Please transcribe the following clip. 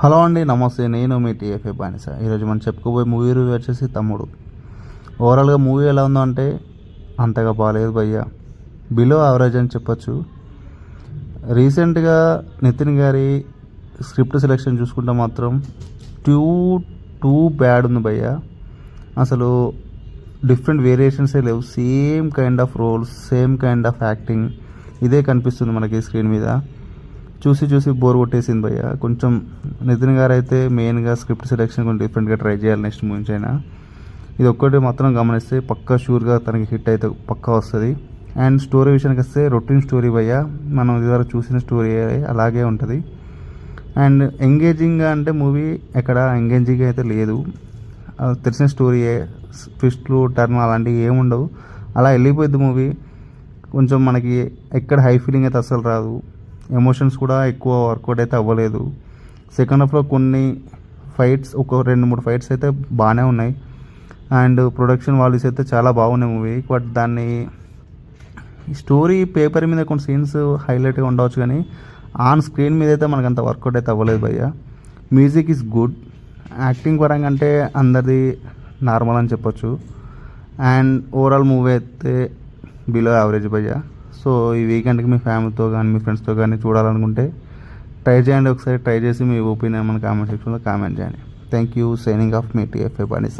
Hello అండి, నమస్తే. నేను మీ టీఎఫ్ఏ బానిస. ఈరోజు మనం చెప్పుకోబోయే మూవీ రివ్యూ వచ్చేసి తమ్ముడు. ఓవరాల్గా మూవీ ఎలా ఉందో అంటే అంతగా బాగాలేదు భయ్య, బిలో యావరేజ్ అని చెప్పొచ్చు. రీసెంట్గా నితిన్ గారి స్క్రిప్ట్ సెలెక్షన్ చూసుకుంటే మాత్రం టూ టూ బ్యాడ్ ఉంది భయ్య. అసలు డిఫరెంట్ వేరియేషన్సే లేవు. Same kind of roles, same kind of acting ఇదే కనిపిస్తుంది మనకి స్క్రీన్ మీద. చూసి చూసి బోర్ కొట్టేసింది భయ్య. కొంచెం నితిన్ గారు అయితే మెయిన్గా స్క్రిప్ట్ సెలెక్షన్ కొంచెం డిఫరెంట్గా ట్రై చేయాలి నెక్స్ట్ మూవీ నుంచి అయినా. ఇది ఒక్కటి మాత్రం గమనిస్తే పక్కా షూర్గా తనకి హిట్ అయితే పక్కా వస్తుంది. అండ్ స్టోరీ విషయానికి వస్తే రొటీన్ స్టోరీ భయ్య, మనం ఇదివరకు చూసిన స్టోరీ అలాగే ఉంటుంది. అండ్ ఎంగేజింగ్గా అంటే మూవీ ఎక్కడ ఎంగేజింగ్ అయితే లేదు. తెలిసిన స్టోరీయే, ట్విస్ట్లు టర్న్ అలాంటివి ఏముండవు, అలా వెళ్ళిపోద్ది మూవీ. కొంచెం మనకి ఎక్కడ హై ఫీలింగ్ అయితే అస్సలు రాదు. ఎమోషన్స్ కూడా ఎక్కువ వర్కౌట్ అయితే అవ్వలేదు. సెకండ్ హాఫ్లో కొన్ని ఫైట్స్, ఒక 2-3 ఫైట్స్ అయితే బాగానే ఉన్నాయి. అండ్ ప్రొడక్షన్ వాల్యూస్ అయితే చాలా బాగున్నాయి మూవీ. బట్ దాన్ని స్టోరీ పేపర్ మీద కొన్ని సీన్స్ హైలైట్గా ఉండవచ్చు, కానీ ఆన్ స్క్రీన్ మీద అయితే మనకు అంత వర్కౌట్ అయితే అవ్వలేదు భయ్య. Music is good. యాక్టింగ్ పరంగా అంటే అందరిది నార్మల్ అని చెప్పొచ్చు. అండ్ ఓవరాల్ మూవీ అయితే బిలో యావరేజ్ భయ్య. సో ఈ వీకెండ్కి మీ ఫ్యామిలీతో కానీ మీ ఫ్రెండ్స్తో కానీ చూడాలనుకుంటే ట్రై చేయండి. ఒకసారి ట్రై చేసి మీ ఒపీనియన్ మన కామెంట్ సెక్షన్లో కామెంట్ చేయండి. Thank you. Signing off me TFA బానిస.